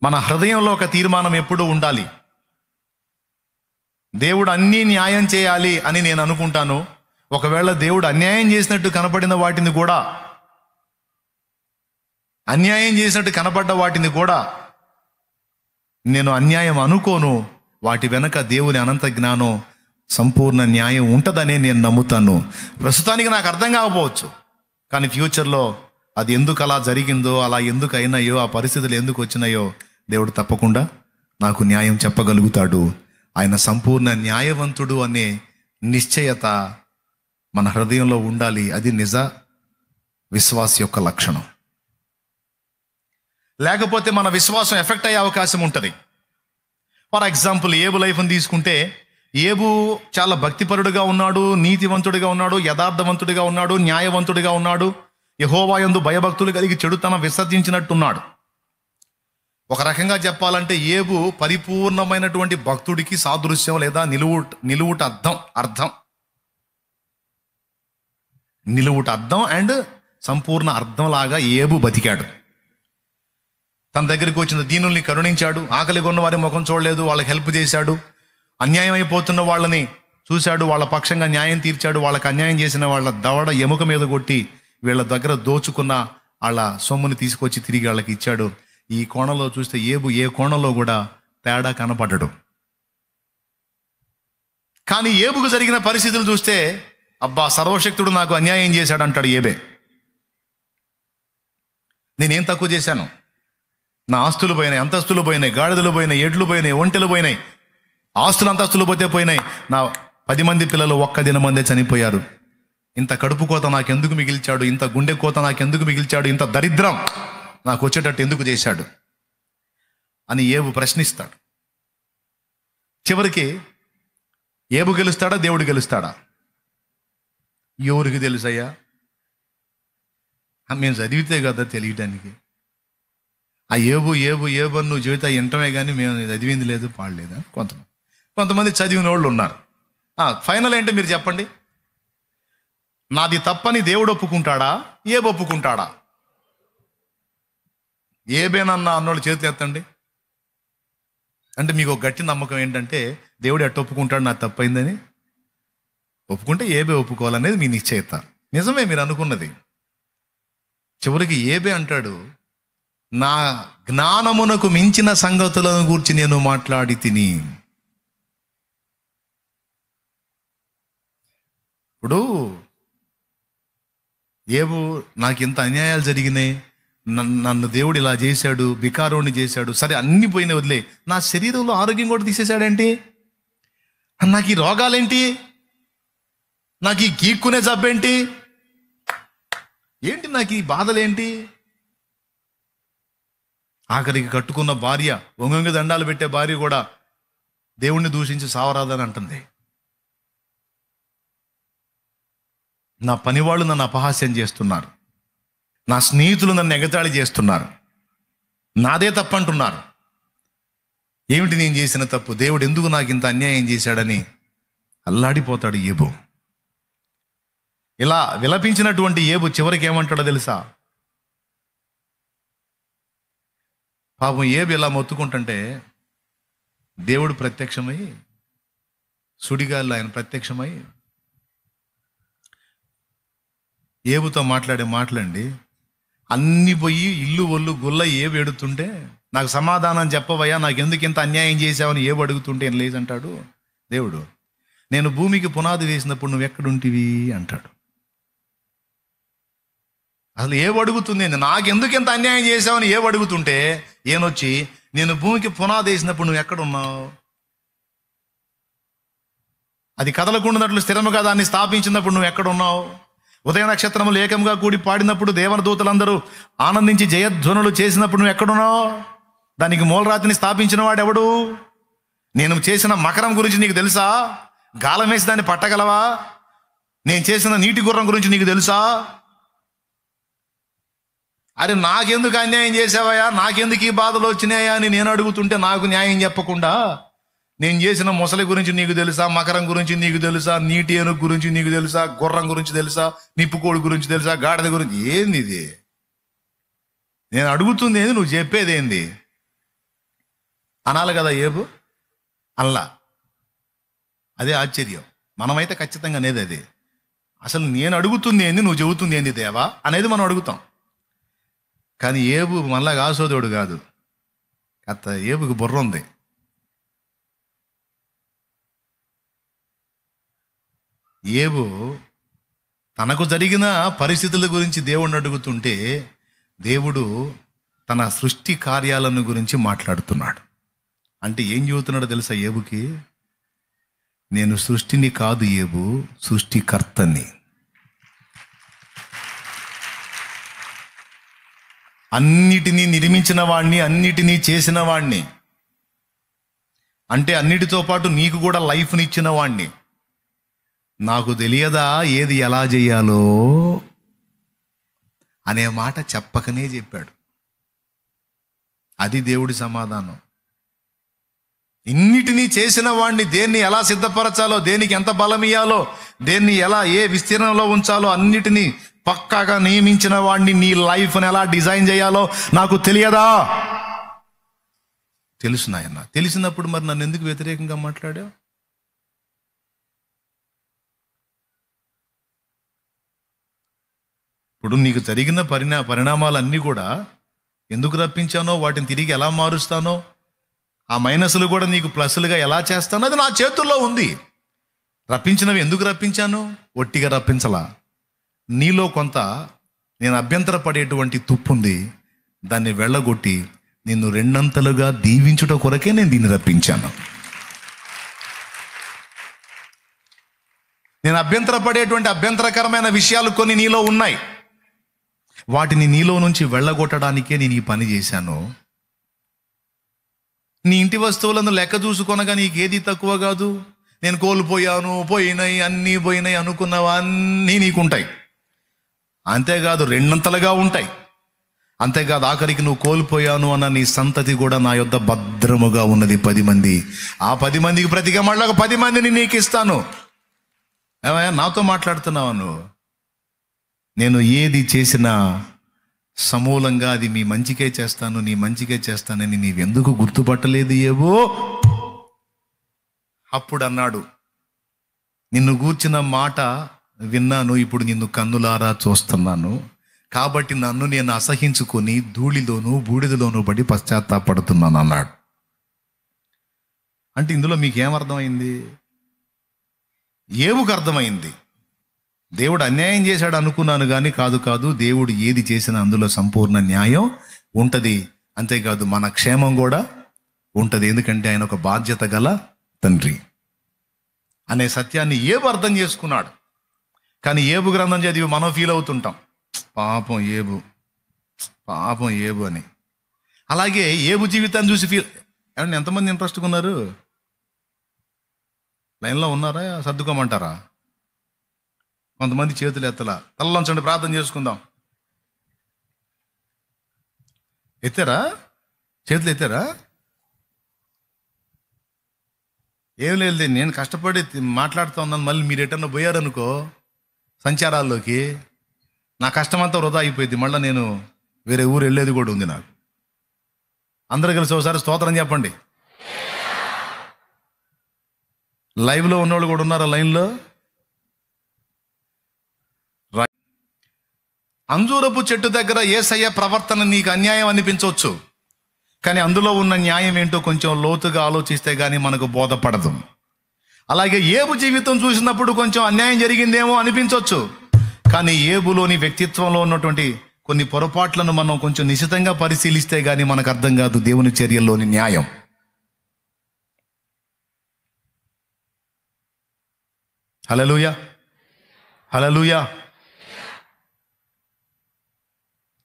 మన హృదయంలో ఒక తీర్మానం ఎప్పుడూ ఉండాలి. దేవుడు అన్నీ న్యాయం చేయాలి అని నేను అనుకుంటాను. ఒకవేళ దేవుడు అన్యాయం చేసినట్టు కనపడిన వాటిని కూడా, అన్యాయం చేసినట్టు కనపడ్డ వాటిని కూడా నేను అన్యాయం అనుకోను. వాటి వెనక దేవుని అనంత జ్ఞానం, సంపూర్ణ న్యాయం ఉంటుందనే నేను నమ్ముతాను. ప్రస్తుతానికి నాకు అర్థం కాకపోవచ్చు, కానీ ఫ్యూచర్లో అది ఎందుకు అలా జరిగిందో, అలా ఎందుకు అయినాయో, ఆ పరిస్థితులు ఎందుకు వచ్చినాయో దేవుడు తప్పకుండా నాకు న్యాయం చెప్పగలుగుతాడు. ఆయన సంపూర్ణ న్యాయవంతుడు అనే నిశ్చయత మన హృదయంలో ఉండాలి. అది నిజ విశ్వాస యొక్క లక్షణం. లేకపోతే మన విశ్వాసం ఎఫెక్ట్ అయ్యే అవకాశం ఉంటుంది. ఫర్ ఎగ్జాంపుల్, ఏబు లైఫ్ని తీసుకుంటే, ఏబు చాలా భక్తిపరుడుగా ఉన్నాడు, నీతివంతుడిగా ఉన్నాడు, యథార్థవంతుడిగా ఉన్నాడు, న్యాయవంతుడిగా ఉన్నాడు, యెహోవా యందు భయభక్తులు కలిగి చెడుతనం విసర్జించినట్టున్నాడు. ఒక రకంగా చెప్పాలంటే ఏబు పరిపూర్ణమైనటువంటి భక్తుడికి సాదృశ్యం లేదా నిలువుట అర్థం అండ్ సంపూర్ణ అర్థం లాగా ఏబు బతికాడు. తన దగ్గరికి వచ్చిన దీనుల్ని కరుణించాడు, ఆకలి కొన్న వారి ముఖం చూడలేదు, వాళ్ళకి హెల్ప్ చేశాడు, అన్యాయం అయిపోతున్న వాళ్ళని చూశాడు, వాళ్ళ పక్షంగా న్యాయం తీర్చాడు, వాళ్ళకి అన్యాయం చేసిన వాళ్ళ దవడ ఎముక మీద కొట్టి వీళ్ళ దగ్గర దోచుకున్న వాళ్ళ సొమ్ముని తీసుకొచ్చి తిరిగి వాళ్ళకి ఇచ్చాడు. ఈ కోణంలో చూస్తే ఏబు ఏ కోణంలో కూడా తేడా కనపడ్డాడు. కానీ ఏబుకు జరిగిన పరిస్థితులు చూస్తే, అబ్బా సర్వశక్తుడు నాకు అన్యాయం చేశాడు అంటాడు ఏబే. నేనేం తక్కువ చేశాను? నా ఆస్తులు పోయినాయి, అంతస్తులు పోయినాయి, గాడిదలు పోయినాయి, ఎడ్లు పోయినాయి, ఒంటెలు పోయినాయి, ఆస్తులు అంతస్తులు పోతే పోయినాయి. నా 10 మంది పిల్లలు ఒక్క దినమందే చనిపోయారు. ఇంత కడుపు కోత నాకెందుకు మిగిల్చాడు? ఇంత గుండె కోత నాకెందుకు మిగిల్చాడు? ఇంత దరిద్రం నాకు వచ్చేటట్టు ఎందుకు చేశాడు అని ఏబు ప్రశ్నిస్తాడు. చివరికి ఏబు గెలుస్తాడా, దేవుడు గెలుస్తాడా? ఎవరికి తెలుసయ్యా? మేము చదివితే కదా తెలియటానికి. ఆ ఏబు అని నువ్వు చెబితే వింటమే కానీ మేము చదివింది లేదు, పాడలేదా? కొంతమంది చదివిన వాళ్ళు ఉన్నారు. ఫైనల్ ఏంటో మీరు చెప్పండి. నాది తప్పని దేవుడు ఒప్పుకుంటాడా, ఏబు ఒప్పుకుంటాడా? ఏబేనన్నా అన్నోళ్ళు చేతులు ఎత్తండి. అంటే మీకు ఒక గట్టి నమ్మకం ఏంటంటే దేవుడు ఎట్ట ఒప్పుకుంటాడు నాకు తప్పైందని? ఒప్పుకుంటే ఏబే ఒప్పుకోవాలనేది మీ నిశ్చయిత. నిజమే మీరు అనుకున్నది. చివరికి ఏబే అంటాడు, నా జ్ఞానమునకు మించిన సంగతులను గూర్చి నేను మాట్లాడి తిని. ఇప్పుడు ఏబు నాకు ఇంత అన్యాయాలు జరిగినాయి, నన్ను దేవుడు ఇలా చేశాడు, బికారోని చేశాడు, సరే అన్ని పోయినాయి వదిలే, నా శరీరంలో ఆరోగ్యం కూడా తీసేశాడేంటి? నాకు ఈ రోగాలేంటి? నాకు ఈ గీక్కునే జబ్బేంటి? ఏంటి నాకు ఈ బాధలేంటి? ఆఖరికి కట్టుకున్న భార్య, ఒంగొంగి దండాలు పెట్టే భార్య కూడా దేవుణ్ణి దూషించి సావరాదని అంటుంది. నా పనివాళ్ళు నన్ను అపహాస్యం చేస్తున్నారు, నా స్నేహితులు నన్ను ఎగతాళి చేస్తున్నారు, నాదే తప్పు అంటున్నారు. ఏమిటి నేను చేసిన తప్పు? దేవుడు ఎందుకు నాకు ఇంత అన్యాయం చేశాడని అల్లాడిపోతాడు ఏబు. ఇలా విలపించినటువంటి ఏబు చివరికి ఏమంటాడో తెలుసా? పాపం ఏబు ఇలా మొత్తుకుంటుంటే దేవుడు ప్రత్యక్షమై, సుడిగాల్లో ఆయన ప్రత్యక్షమై ఏబుతో మాట్లాడే మాటలండి. అన్ని పోయి ఇల్లు ఒళ్ళు గుల్ల ఏబు ఎడుతుంటే, నాకు సమాధానం చెప్పవయ్యా, నాకు ఎందుకు ఇంత అన్యాయం చేసావని ఏబు అడుగుతుంటే ఏం లేదంటాడు దేవుడు. నేను భూమికి పునాది వేసినప్పుడు నువ్వు ఎక్కడుంటివి అంటాడు. అసలు ఏబు అడుగుతుంది, నాకెందుకు ఇంత అన్యాయం చేసావని ఏబు అడుగుతుంటే ఏనొచ్చి, నేను భూమికి పునాది వేసినప్పుడు నువ్వు ఎక్కడున్నావు? అది కదలకుండానట్లు స్థిరముగా దాన్ని స్థాపించినప్పుడు నువ్వు ఎక్కడున్నావు? ఉదయ నక్షత్రములు ఏకంగా కూడి పాడినప్పుడు దేవన దూతలందరూ ఆనందించి జయధ్వనులు చేసినప్పుడు నువ్వు ఎక్కడున్నావు? దానికి మూలరాతిని స్థాపించిన వాడెవడు? నేను చేసిన మకరం గురించి నీకు తెలుసా? గాలం వేసి దాన్ని పట్టగలవా? నేను చేసిన నీటి గుర్రం గురించి నీకు తెలుసా? అరే నాకెందుకు అన్యాయం చేసావయ్యా, నాకెందుకు ఈ బాధలు వచ్చినాయా అని నేను అడుగుతుంటే నాకు న్యాయం చెప్పకుండా, నేను చేసిన మొసలి గురించి నీకు తెలుసా, మకరం గురించి నీకు తెలుసా, నీటి ఏనుగు గురించి నీకు తెలుసా, గుర్రం గురించి తెలుసా, నిప్పుకోడి గురించి తెలుసా, గాడిద గురించి? ఏంది ఇది? నేను అడుగుతుంది ఏంది, నువ్వు చెప్పేది ఏంది? అనాలి కదా ఏబు, అల్లా. అదే ఆశ్చర్యం. మనమైతే ఖచ్చితంగా అనేది అదే. అసలు నేను అడుగుతుంది ఏంది, నువ్వు చెబుతుంది ఏంది దేవా అనేది మనం అడుగుతాం. కానీ ఏబు మళ్ళా కాసోదోడు కాదు. ఏబుకి బుర్ర ఉంది. ఏబు తనకు జరిగిన పరిస్థితుల గురించి దేవుణ్ణి అడుగుతుంటే దేవుడు తన సృష్టి కార్యాలను గురించి మాట్లాడుతున్నాడు. అంటే ఏం చెబుతున్నాడో తెలుసా ఏబుకి? నేను సృష్టిని కాదు ఏబు, సృష్టికర్తని. అన్నిటినీ నిర్మించిన వాణ్ణి, అన్నిటినీ చేసిన వాణ్ణి. అంటే అన్నిటితో పాటు నీకు కూడా లైఫ్ని ఇచ్చిన వాణ్ణి. నాకు తెలియదా ఏది ఎలా చేయాలో అనే మాట చెప్పకనే చెప్పాడు. అది దేవుడి సమాధానం. ఇన్నిటినీ చేసిన వాణ్ణి, దేన్ని ఎలా సిద్ధపరచాలో, దేనికి ఎంత బలం ఇయ్యాలో, దేన్ని ఎలా ఏ విస్తీర్ణంలో ఉంచాలో అన్నిటినీ పక్కాగా నియమించిన వాణ్ణి. నీ లైఫ్ని ఎలా డిజైన్ చేయాలో నాకు తెలియదా? తెలుసు నాయన. తెలిసినప్పుడు మరి నన్ను ఎందుకు వ్యతిరేకంగా మాట్లాడావు? ఇప్పుడు నీకు జరిగిన పరిణామాలన్నీ కూడా ఎందుకు రప్పించానో, వాటిని తిరిగి ఎలా మారుస్తానో, ఆ మైనస్లు కూడా నీకు ప్లస్లుగా ఎలా చేస్తానో అది నా చేతుల్లో ఉంది. రప్పించినవి ఎందుకు రప్పించాను? ఒట్టిగా రప్పించలా. నీలో కొంత నేను అభ్యంతర పడేటువంటి తుప్పు ఉంది, దాన్ని వెళ్ళగొట్టి నిన్ను రెండంతలుగా దీవించుట కొరకే నేను దీన్ని రప్పించాను. నేను అభ్యంతర పడేటువంటి అభ్యంతరకరమైన విషయాలు కొన్ని నీలో ఉన్నాయి. వాటిని నీలో నుంచి వెళ్ళగొట్టడానికే నేను ఈ పని చేశాను. నీ ఇంటి వస్తువులను లెక్క చూసుకొనగా నీకేది తక్కువ కాదు. నేను కోల్పోయాను, పోయినాయి, అన్నీ పోయినాయి అనుకున్నవా అన్నీ నీకుంటాయి. అంతేకాదు రెండంతలుగా ఉంటాయి. అంతేకాదు ఆఖరికి నువ్వు కోల్పోయాను అన్న నీ సంతతి కూడా నా యొద్ద భద్రముగా ఉన్నది 10 మంది. ఆ 10 మందికి ప్రతిగా మళ్ళీ ఒక 10 మందిని నీకు ఇస్తాను. ఏమయ్యా నాతో మాట్లాడుతున్నావా నువ్వు? నేను ఏది చేసినా సమూలంగా అది మీ మంచికే చేస్తాను, నీ మంచికే చేస్తానని నీవెందుకు గుర్తుపట్టలేదు ఏవో? అప్పుడు అన్నాడు, నిన్ను గూర్చిన మాట విన్నాను, ఇప్పుడు నిన్ను కన్నులారా చూస్తున్నాను, కాబట్టి నన్ను నేను అసహించుకొని ధూళిలోనూ బూడిదలోనూ పడి పశ్చాత్తాపడుతున్నాను అన్నాడు. అంటే ఇందులో మీకేమర్థమైంది? ఏవుకు అర్థమైంది దేవుడు అన్యాయం చేశాడు అనుకున్నాను, కానీ కాదు, దేవుడు ఏది చేసినా అందులో సంపూర్ణ న్యాయం ఉంటుంది. అంతేకాదు మన క్షేమం కూడా ఉంటుంది. ఎందుకంటే ఆయన ఒక బాధ్యత గల తండ్రి అనే సత్యాన్ని ఏబు అర్థం చేసుకున్నాడు. కానీ ఏబు గ్రంథం చదివి మనం ఫీల్ అవుతుంటాం, పాపం ఏబు అని. అలాగే ఏబు జీవితాన్ని చూసి ఫీల్ ఏమంటే ఎంతమంది ఇంట్రెస్ట్గా ఉన్నారు? లైన్లో ఉన్నారా? సర్దుకోమంటారా? కొంతమంది చేతులు ఎత్తలా. తల్లంచండి, ప్రార్థన చేసుకుందాం. ఎత్తారా? చేతులు ఎత్తారా? ఏం లేదు, నేను కష్టపడి మాట్లాడుతూ ఉన్నాను. మళ్ళీ మీరు ఎటన్నా పోయారనుకో సంచారాల్లోకి, నా కష్టమంతా వృధా అయిపోయింది. మళ్ళీ నేను వేరే ఊరు వెళ్ళేది కూడా ఉంది నాకు. అందరూ కలిసి ఒకసారి స్తోత్రం చెప్పండి. లైవ్లో ఉన్నవాళ్ళు కూడా ఉన్నారా? లైన్లో అంజూరపు చెట్టు దగ్గర యేసయ్య ప్రవర్తన నీకు అన్యాయం అనిపించవచ్చు, కానీ అందులో ఉన్న న్యాయం ఏంటో కొంచెం లోతుగా ఆలోచిస్తే కానీ మనకు బోధపడదు. అలాగే ఏబు జీవితం చూసినప్పుడు కొంచెం అన్యాయం జరిగిందేమో అనిపించవచ్చు, కానీ ఏబులోని వ్యక్తిత్వంలో ఉన్నటువంటి కొన్ని పొరపాట్లను మనం కొంచెం నిశితంగా పరిశీలిస్తే కానీ మనకు అర్థం కాదు దేవుని చర్యల్లోని న్యాయం. హల్లెలూయా, హల్లెలూయా.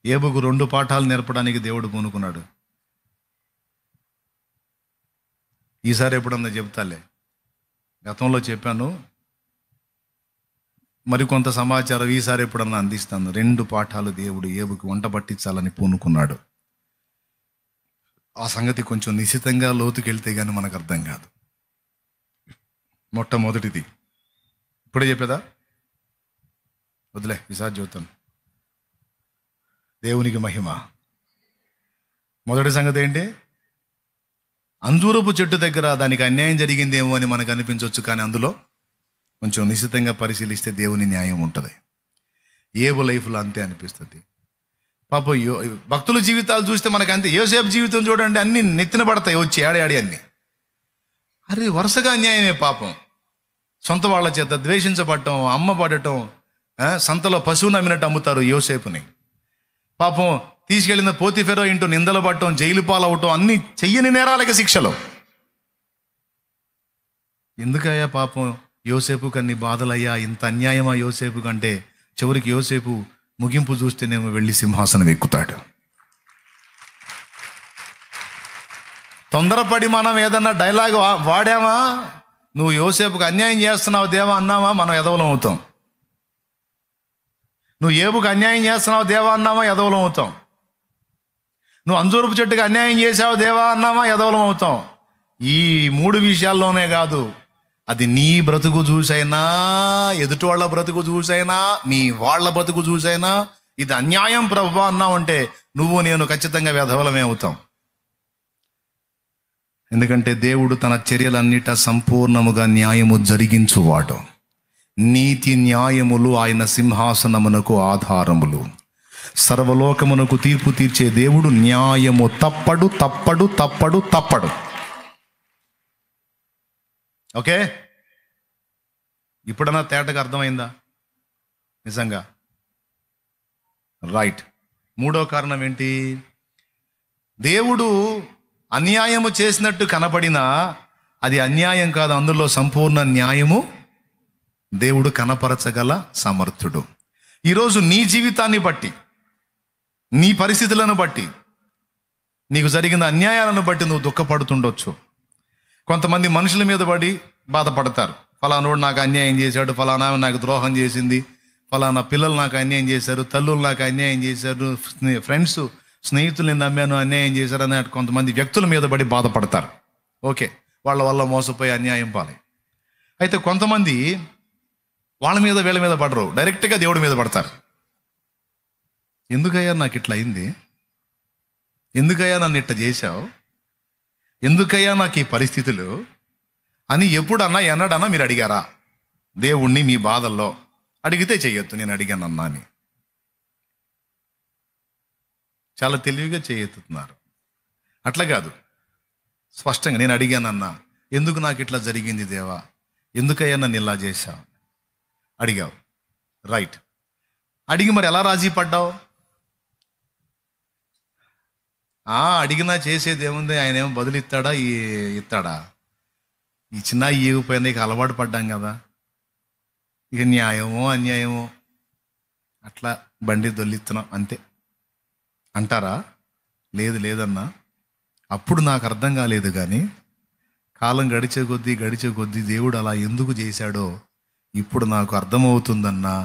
ఏబుకు 2 పాఠాలు నేర్పడానికి దేవుడు పూనుకున్నాడు. ఈసారి ఎప్పుడన్నా చెప్తాలే, గతంలో చెప్పాను, మరికొంత సమాచారం ఈసారి ఎప్పుడన్నా అందిస్తాను. 2 పాఠాలు దేవుడు ఏబుకు వంట పట్టించాలని పూనుకున్నాడు. ఆ సంగతి కొంచెం నిశితంగా లోతుకెళ్తే కానీ మనకు అర్థం కాదు. మొట్టమొదటిది ఇప్పుడే చెప్పేదా? వదిలే, ఈసారి చూస్తాను. దేవునికి మహిమ. మొదటి సంగతి ఏంటి? అంజూరపు చెట్టు దగ్గర దానికి అన్యాయం జరిగిందేమో అని మనకు అనిపించవచ్చు, కానీ అందులో కొంచెం నిశ్చితంగా పరిశీలిస్తే దేవుని న్యాయం ఉంటుంది. ఏబు లైఫ్లో అంతే అనిపిస్తుంది. పాప భక్తుల జీవితాలు చూస్తే మనకు అంతే. యోసేపు జీవితం చూడండి, అన్ని నెత్తిన పడతాయి వచ్చి ఆడి అన్ని. అరే వరుసగా అన్యాయమే పాపం. సొంత వాళ్ళ చేత ద్వేషించబడటం, అమ్మ పడటం, సంతలో పశువుని అమ్మినట్టు అమ్ముతారు యోసేపుని. పాపం తీసుకెళ్లిన పోతిఫెరో ఇంటూ నిందలు పడటం, జైలు పాలవటం, అన్ని చెయ్యని నేరాలకి శిక్షలు. ఎందుకయ్యా పాపం యోసేపు కన్ని బాధలయ్యా, ఇంత అన్యాయమా యోసేపు కంటే? చివరికి యోసేపు ముగింపు చూస్తేనేమో వెళ్ళి సింహాసనం ఎక్కుతాడు. తొందరపడి మనం ఏదన్నా డైలాగ్ వాడామా, నువ్వు యోసేపుకు అన్యాయం చేస్తున్నావు దేవా అన్నావా, మనం ఎదవలం అవుతాం. నువ్వు ఏబుకు అన్యాయం చేస్తున్నావు దేవా అన్నావా, ఎదవలం అవుతాం. నువ్వు అంజూరపు చెట్టుకి అన్యాయం చేసావు దేవా అన్నావా, ఎదవలం అవుతాం. ఈ 3 విషయాల్లోనే కాదు, అది నీ బ్రతుకు చూసైనా, ఎదుటి వాళ్ళ బ్రతుకు చూసైనా, మీ వాళ్ళ బ్రతుకు చూసైనా ఇది అన్యాయం ప్రభువా అన్నావంటే నువ్వు నేను ఖచ్చితంగా వెధవలమే అవుతాం. ఎందుకంటే దేవుడు తన చర్యలన్నిట సంపూర్ణముగా న్యాయము జరిగించువాడు. నీతి న్యాయములు ఆయన సింహాసనమునకు ఆధారములు. సర్వలోకమునకు తీర్పు తీర్చే దేవుడు న్యాయము తప్పడు తప్పడు తప్పడు తప్పడు. ఓకే, ఇప్పుడన్నా తేటగా అర్థమైందా? నిజంగా రైట్. 3వ కారణం ఏంటి? దేవుడు అన్యాయము చేసినట్టు కనపడినా అది అన్యాయం కాదు, అందులో సంపూర్ణ న్యాయము దేవుడు కనపరచగల సమర్థుడు. ఈరోజు నీ జీవితాన్ని బట్టి, నీ పరిస్థితులను బట్టి, నీకు జరిగిన అన్యాయాలను బట్టి నువ్వు దుఃఖపడుతుండొచ్చు. కొంతమంది మనుషుల మీద పడి బాధపడతారు. ఫలానోడు నాకు అన్యాయం చేశాడు, ఫలానా నాకు ద్రోహం చేసింది, ఫలానా పిల్లలు నాకు అన్యాయం చేశారు, తల్లులు నాకు అన్యాయం చేశారు, ఫ్రెండ్స్ స్నేహితుల్ని నమ్మాను అన్యాయం చేశారు అని కొంతమంది వ్యక్తుల మీద పడి బాధపడతారు. ఓకే, వాళ్ళ వల్ల మోసపోయి అన్యాయం పాలై. అయితే కొంతమంది వాళ్ళ మీద వీళ్ళ మీద పడరు, డైరెక్ట్గా దేవుడి మీద పడతారు. ఎందుకయ్యా నాకు ఇట్లా అయింది, ఎందుకయ్యా నన్ను ఇట్లా చేశావు, ఎందుకయ్యా నాకు ఈ పరిస్థితులు అని ఎప్పుడన్నా ఎన్నడన్నా మీరు అడిగారా దేవుణ్ణి? మీ బాధల్లో అడిగితే చెయ్యొద్దు, నేను అడిగానన్నా అని. చాలా తెలివిగా చేయెత్తుతున్నారు. అట్లా కాదు, స్పష్టంగా నేను అడిగానన్నా, ఎందుకు నాకు ఇట్లా జరిగింది దేవా, ఎందుకయ్యా నన్ను ఇలా చేశావు అడిగావు. రైట్, అడిగి మరి ఎలా రాజీ పడ్డావు? అడిగినా చేసేది ఏముంది, ఆయన ఏమో బదులు ఇస్తాడా? ఈ చిన్న ఇవ్వకపోయినా ఇక అలవాటు పడ్డాం కదా, ఇక న్యాయమో అన్యాయమో అట్లా బండి దొల్లిస్తున్నాం అంతే అంటారా? లేదన్నా, అప్పుడు నాకు అర్థం కాలేదు, కానీ కాలం గడిచే కొద్దీ దేవుడు అలా ఎందుకు చేశాడో ఇప్పుడు నాకు అర్థమవుతుందన్నా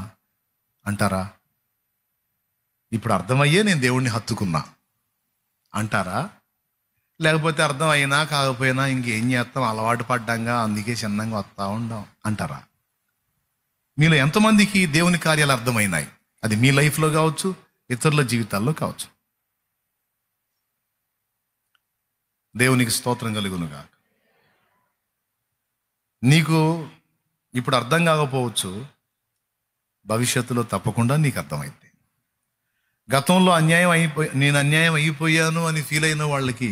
అంటారా? ఇప్పుడు అర్థమయ్యే నేను దేవుణ్ణి హత్తుకున్నా అంటారా? లేకపోతే అర్థం అయినా కాకపోయినా ఇంకేం చేస్తాం, అలవాటు పడ్డాంగా, అందుకే చిన్నంగా వస్తూ ఉండం అంటారా? మీలో ఎంతమందికి దేవుని కార్యాలు అర్థమైనాయి? అది మీ లైఫ్లో కావచ్చు, ఇతరుల జీవితాల్లో కావచ్చు. దేవునికి స్తోత్రం కలుగునుగా. నీకు ఇప్పుడు అర్థం కాకపోవచ్చు, భవిష్యత్తులో తప్పకుండా నీకు అర్థమైంది. గతంలో నేను అన్యాయం అయిపోయాను అని ఫీల్ అయిన వాళ్ళకి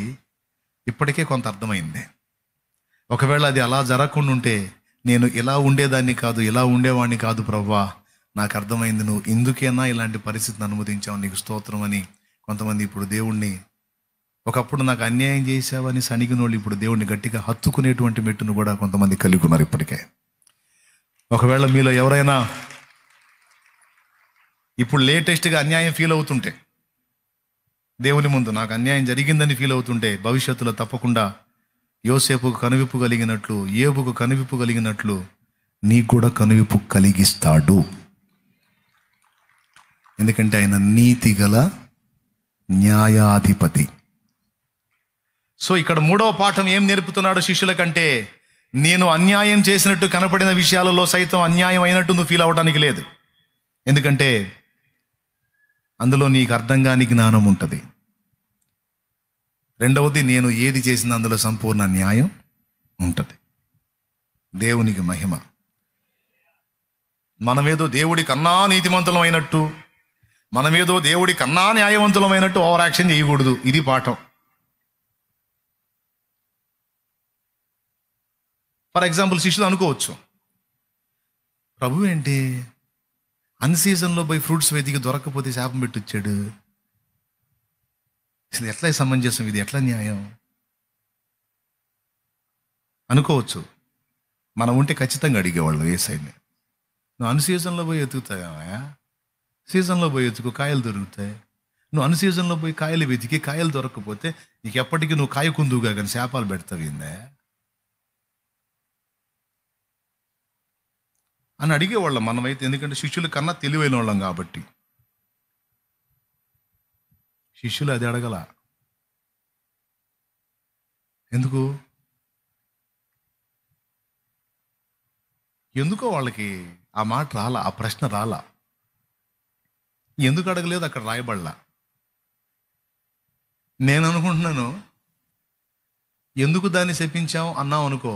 ఇప్పటికే కొంత అర్థమైంది. ఒకవేళ అది అలా జరగకుండా ఉంటే, నేను ఇలా ఉండేదాన్ని కాదు, ఇలా ఉండేవాడిని కాదు ప్రభువా, నాకు అర్థమైంది, నువ్వు ఎందుకైనా ఇలాంటి పరిస్థితిని అనుమతించావు, నీకు స్తోత్రం అని కొంతమంది ఇప్పుడు దేవుణ్ణి, ఒకప్పుడు నాకు అన్యాయం చేశావని సణిగిన వాళ్ళు ఇప్పుడు దేవుణ్ణి గట్టిగా హత్తుకునేటువంటి మెట్టును కూడా కొంతమంది కలిగి ఉన్నారు ఇప్పటికే. ఒకవేళ మీలో ఎవరైనా ఇప్పుడు లేటెస్ట్గా అన్యాయం ఫీల్ అవుతుంటే, దేవుని ముందు నాకు అన్యాయం జరిగిందని ఫీల్ అవుతుంటే, భవిష్యత్తులో తప్పకుండా యోసేపుకు కనువిప్పు కలిగినట్లు, ఏబుకు కనువిప్పు కలిగినట్లు నీకు కూడా కనువిప్పు కలిగిస్తాడు. ఎందుకంటే ఆయన నీతి గల న్యాయాధిపతి. సో ఇక్కడ 3వ పాఠం ఏం నేర్పుతున్నాడు శిష్యుల కంటే, నేను అన్యాయం చేసినట్టు కనపడిన విషయాలలో సైతం అన్యాయం అయినట్టు నువ్వు ఫీల్ అవ్వడానికి లేదు. ఎందుకంటే అందులో నీకు అర్థం కాని జ్ఞానం ఉంటుంది. రెండవది, నేను ఏది చేసిన అందులో సంపూర్ణ న్యాయం ఉంటుంది. దేవునికి మహిమ. మనమేదో దేవుడి కన్నా నీతిమంతులమైనట్టు, మనమేదో దేవుడి కన్నా న్యాయవంతులమైనట్టు ఓవర్ యాక్షన్ చేయకూడదు. ఇది పాఠం. ఫర్ ఎగ్జాంపుల్, శిష్యులు అనుకోవచ్చు, ప్రభు ఏంటి అన్ సీజన్లో పోయి ఫ్రూట్స్ వెతికి దొరకకపోతే శాపం పెట్టొచ్చాడు, అసలు ఎట్లా సమంజసం, ఇది ఎట్లా న్యాయం అనుకోవచ్చు. మనం ఉంటే ఖచ్చితంగా అడిగేవాళ్ళు ఏ సైడ్ని, నువ్వు అన్ సీజన్లో పోయి ఎతుకుతావా, సీజన్లో పోయి ఎతుకు కాయలు దొరుకుతాయి. నువ్వు అన్ సీజన్లో పోయి కాయలు వెతికి కాయలు దొరకకపోతే నీకు ఎప్పటికీ నువ్వు కాయ కుందువుగా కానీ శాపాలు పెడతావిందే అని అడిగేవాళ్ళం మనమైతే. ఎందుకంటే శిష్యుల కన్నా తెలివైన వాళ్ళం కాబట్టి. శిష్యులు అది అడగల. ఎందుకో వాళ్ళకి ఆ మాట రాలా, ఆ ప్రశ్న రాలా. ఎందుకు అడగలేదు అక్కడ రాయబడలా. నేను అనుకుంటున్నాను, ఎందుకు దాన్ని చెప్పించాం అన్నాం అనుకో,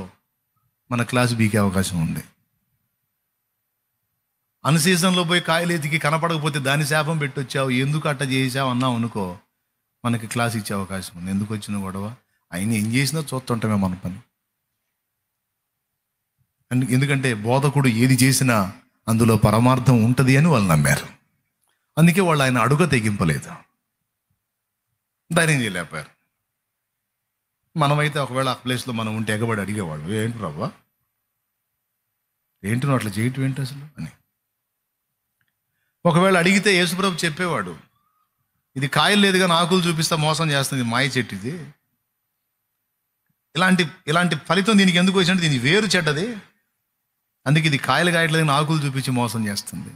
మన క్లాస్ బీకే అవకాశం ఉంది. అన్ సీజన్లో పోయి కాయలు ఎతికి కనపడకపోతే దాన్ని శాపం పెట్టొచ్చావు, ఎందుకు అట్ట చేసావు అన్నాం అనుకో, మనకి క్లాస్ ఇచ్చే అవకాశం ఉంది. ఎందుకు వచ్చిన గొడవ, ఆయన ఏం చేసినా చూస్తుంటామే మన పని. ఎందుకంటే బోధకుడు ఏది చేసినా అందులో పరమార్థం ఉంటుంది అని వాళ్ళు నమ్మారు. అందుకే వాళ్ళు ఆయన అడుగ తెగింపలేదు, ధైర్యం చేయలేపారు. మనమైతే ఒకవేళ ఆ ప్లేస్లో మనం ఉంటే ఎగబడి అడిగేవాళ్ళు, ఏంటి ప్రభా, ఏంటి నువ్వు అట్లా చేయటం ఏంటి అసలు అని. ఒకవేళ అడిగితే యేసుప్రభు చెప్పేవాడు, ఇది కాయలు లేదు కానీ ఆకులు చూపిస్తా మోసం చేస్తుంది, మాయ చెట్టు ఇది, ఇలాంటి ఫలితం దీనికి ఎందుకు వచ్చినట్టు, దీనికి వేరు చెడ్డది, అందుకే ఇది కాయలు కాయట్లేదు కానీ ఆకులు చూపించి మోసం చేస్తుంది,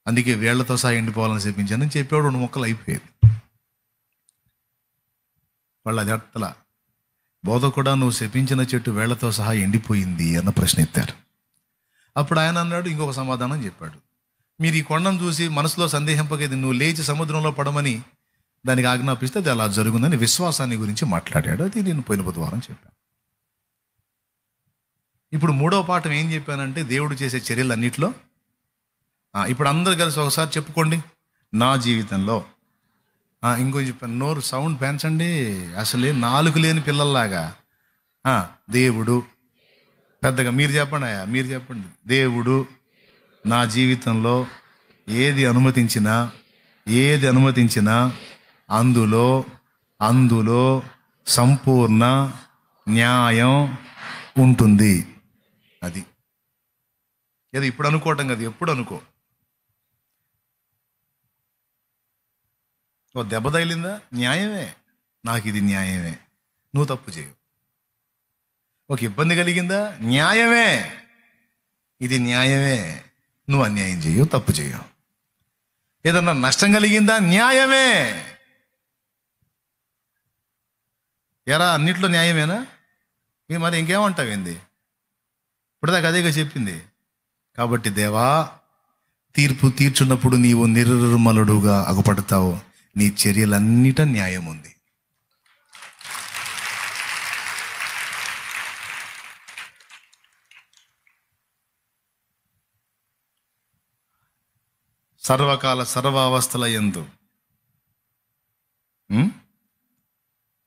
అందుకే వేళ్లతో సహా ఎండిపోవాలని చెప్పించానని చెప్పేవాడు. 2 మొక్కలు అయిపోయేది. వాళ్ళు అది అర్థలా. బోధ కూడా నువ్వు శపించిన చెట్టు వేళ్లతో సహా ఎండిపోయింది అన్న ప్రశ్న ఎత్తారు. అప్పుడు ఆయన అన్నాడు, ఇంకొక సమాధానం చెప్పాడు, మీరు ఈ కొండను చూసి మనసులో సందేహింపకేది, నువ్వు లేచి సముద్రంలో పడమని దానికి ఆజ్ఞాపిస్తే అది అలా జరుగుతుందని విశ్వాసాన్ని గురించి మాట్లాడాడు. అది నేను పోయిన బుధవారం చెప్పాను. ఇప్పుడు 3వ పాఠం ఏం చెప్పానంటే, దేవుడు చేసే చర్యలన్నిట్లో ఇప్పుడు అందరు కలిసి ఒకసారి చెప్పుకోండి, నా జీవితంలో. ఇంకో చెప్పాను, నోరు సౌండ్ పెంచండి, అసలే నాలుగు లేని పిల్లల్లాగా. దేవుడు పెద్దగా మీరు చెప్పండి, మీరు చెప్పండి. దేవుడు నా జీవితంలో ఏది అనుమతించినా అందులో సంపూర్ణ న్యాయం ఉంటుంది. అది ఏదో ఇప్పుడు అనుకోవటం కదా, ఎప్పుడు అనుకో. ఓ దెబ్బ తగిలిందా, న్యాయమే, నాకు ఇది న్యాయమే, నువ్వు తప్పు చేయవు. ఒక ఇబ్బంది కలిగిందా, న్యాయమే, ఇది న్యాయమే, నువ్వు అన్యాయం చేయవు, తప్పు చేయవు. ఏదన్నా నష్టం కలిగిందా, న్యాయమే. ఎరా అన్నిట్లో న్యాయమేనా, మరి ఇంకేమంటావేంది, ఇప్పటిదాకా అదేగా చెప్పింది. కాబట్టి దేవా, తీర్పు తీర్చున్నప్పుడు నీవు నిర్మలుడుగా అగుపడతావు, నీ చర్యలన్నిట న్యాయం ఉంది. సర్వకాల సర్వావస్థల యందు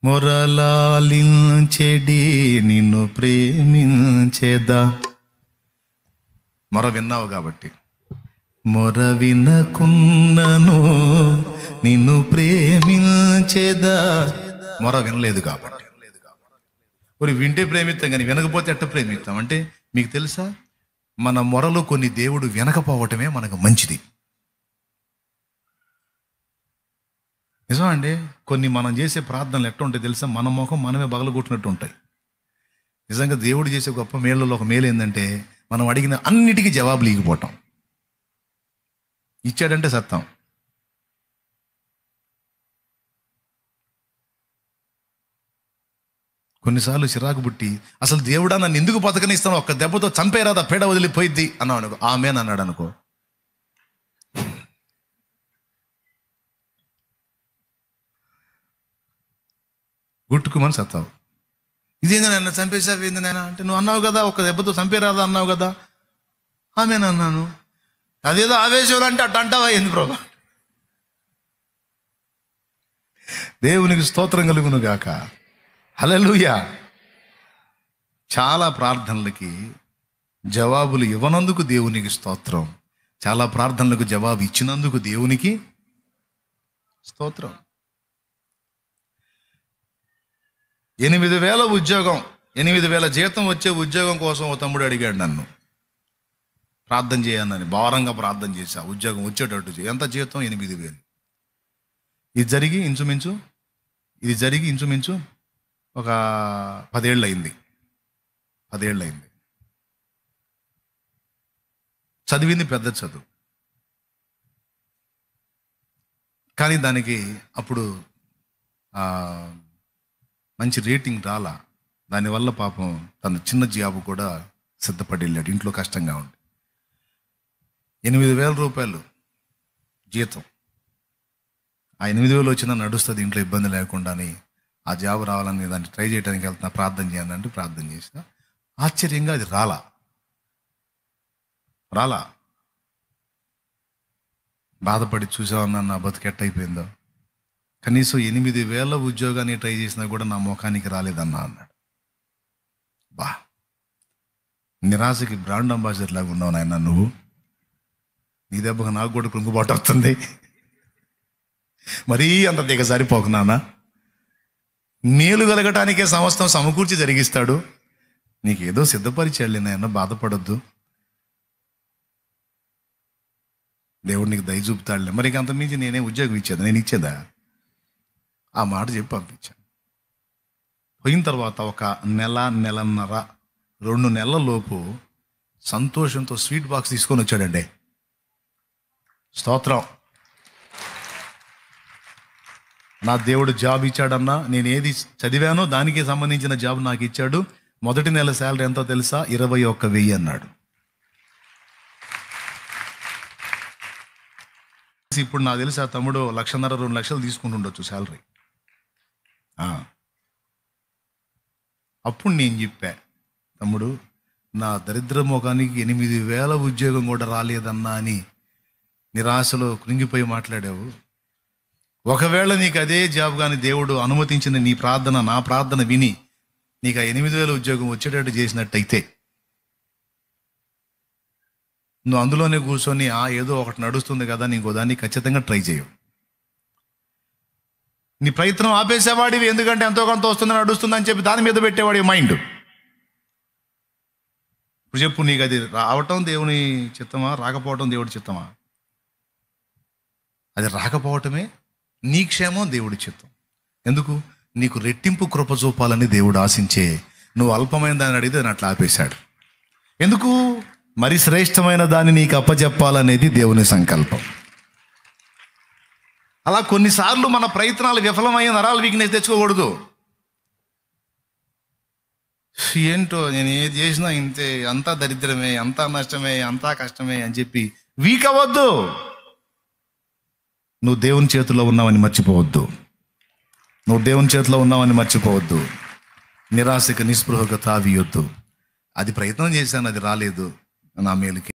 మొరలాలించెడి నిన్ను ప్రేమించేదా. మొర విన్నావు కాబట్టి, మొర వినకున్నను నిన్ను ప్రేమించేదా. మొర వినలేదు కాబట్టి. మరి వింటే ప్రేమిస్తాం కానీ వినకపోతే ఎట్ట ప్రేమిస్తాం అంటే, మీకు తెలుసా, మన మొరలో కొన్ని దేవుడు వినకపోవటమే మనకు మంచిది. నిజమా అండి? కొన్ని మనం చేసే ప్రార్థనలు ఎట్లా ఉంటాయి తెలుసా, మన ముఖం మనమే బగలగొట్టినట్టు ఉంటాయి. నిజంగా దేవుడు చేసే గొప్ప మేళ్ళలో ఒక మేలు ఏంటంటే, మనం అడిగిన అన్నిటికీ జవాబులు ఇగిపోవటం. ఇచ్చాడంటే సత్తం. కొన్నిసార్లు చిరాకు పుట్టి, అసలు దేవుడా నన్ను ఎందుకు బతకనిస్తాను, ఒక్క దెబ్బతో చంపేరాదా, పేడ వదిలిపోయిద్ది అన్నావు అనుకో, ఆమేన్ అన్నాడు అనుకో, గుట్టుకుమని సత్తావు. ఇదేంది నన్ను చంపేసావు ఏంది నాయన అంటే, నువ్వు అన్నావు కదా ఒక దెబ్బతో చంపేరాదా అన్నావు కదా. ఆమెనన్నాను. అదేదో ఆవేశంలో అంటే అట్ట అంటావా ఏంది ప్రభా? దేవునికి స్తోత్రం కలుగును గాక. హల్లెలూయా. చాలా ప్రార్థనలకి జవాబులు ఇవ్వనందుకు దేవునికి స్తోత్రం, చాలా ప్రార్థనలకు జవాబు ఇచ్చినందుకు దేవునికి స్తోత్రం. 8,000 ఉద్యోగం, 8,000 జీతం వచ్చే ఉద్యోగం కోసం ఓ తమ్ముడు అడిగాడు నన్ను, ప్రార్థన చేయనని. భారంగా ప్రార్థన చేశా, ఉద్యోగం వచ్చేటట్టు. ఎంత జీతం? 8,000. ఇది జరిగి ఇంచుమించు ఒక 10 ఏళ్ళు అయింది. చదివింది పెద్ద చదువు, కానీ దానికి అప్పుడు మంచి రేటింగ్ రాలా. దానివల్ల పాపం తన చిన్న జాబు కూడా సిద్ధపడి వెళ్ళాడు. ఇంట్లో కష్టంగా ఉంది. 8,000 రూపాయలు జీతం. ఆ 8,000 వచ్చినా నడుస్తుంది, ఇంట్లో ఇబ్బంది లేకుండా అని. ఆ జాబ్ రావాలని దాన్ని ట్రై చేయడానికి వెళ్తున్నా, ప్రార్థన చేయాలని అంటే ప్రార్థన చేసిన. ఆశ్చర్యంగా అది రాలా. బాధపడి చూసావన్నా నా బతుకెట్ అయిపోయిందో. కనీసం 8,000 ఉద్యోగాన్ని ట్రై చేసినా కూడా నా ముఖానికి రాలేదన్నా అన్నాడు. బా, నిరాశకి బ్రాండ్ అంబాసిడర్ లాగా ఉన్నావు నాయన నువ్వు. నీ దెబ్బకు నాకు కూడా కృంగుబాటు వస్తుంది. మరీ అంత దిగజారిపోకు నాన్న. మేలు కలగటానికే సమస్తం సమకూర్చి జరిగిస్తాడు. నీకేదో సిద్ధపరిచాడు నాయన, బాధపడొద్దు. దేవుడు నీకు దయ చూపుతాడులే. మరి అంతమించి నేనే ఉద్యోగం ఇచ్చేదా? నేను ఇచ్చేదా? ఆ మాట చెప్పి పంపించాను. పోయిన తర్వాత ఒక నెలన్నర 2 నెలల లోపు సంతోషంతో స్వీట్ బాక్స్ తీసుకొని వచ్చాడండి. స్తోత్రం. నా దేవుడు జాబ్ ఇచ్చాడన్నా, నేను ఏది చదివానో దానికి సంబంధించిన జాబ్ నాకు ఇచ్చాడు. మొదటి నెల శాలరీ ఎంతో తెలుసా? 21,000 అన్నాడు. ఇప్పుడు నాకు తెలుసా తమ్ముడు 1,50,000 2 లక్షలు తీసుకుంటుండొచ్చు శాలరీ. అప్పుడు నేను చెప్పా, తమ్ముడు నా దరిద్ర ముఖానికి 8,000 ఉద్యోగం కూడా రాలేదన్నా అని నిరాశలో కృంగిపోయి మాట్లాడావు. ఒకవేళ నీకు అదే జాబ్ కానీ దేవుడు అనుమతించిన నీ ప్రార్థన, నా ప్రార్థన విని నీకు ఆ 8,000 ఉద్యోగం వచ్చేటట్టు చేసినట్టయితే నువ్వు అందులోనే కూర్చొని ఏదో ఒకటి నడుస్తుంది కదా, నీకు దాన్ని ఖచ్చితంగా ట్రై చేయవు. నీ ప్రయత్నం ఆపేసేవాడివి, ఎందుకంటే ఎంతో కొంత వస్తుంది నడుస్తుందని చెప్పి దాని మీద పెట్టేవాడి మైండ్. ఇప్పుడు చెప్పు, నీకు అది రావటం దేవుని చిత్తమా, రాకపోవటం దేవుడి చిత్తమా? అది రాకపోవటమే నీ క్షేమం, దేవుడి చిత్తం. ఎందుకు? నీకు రెట్టింపు కృప చూపాలని దేవుడు ఆశించే నువ్వు అల్పమైన దాన్ని అడిగితే దాన్ని అట్లా ఆపేశాడు. ఎందుకు? మరి శ్రేష్టమైన దాన్ని నీకు అప్పచెప్పాలనేది దేవుని సంకల్పం. అలా కొన్నిసార్లు మన ప్రయత్నాలు విఫలమయ్యే నరాలు వీక్నెస్ తెచ్చుకోకూడదు. ఏంటో నేను ఏది చేసినా ఇంతే, అంతా దరిద్రమే, అంతా నష్టమే, అంతా కష్టమే అని చెప్పి వీక్ అవ్వద్దు. నువ్వు దేవుని చేతిలో ఉన్నావని మర్చిపోవద్దు. నిరాశకు నిస్పృహకు తావియొద్దు. అది ప్రయత్నం చేశాను, అది రాలేదు, నా మేలుకి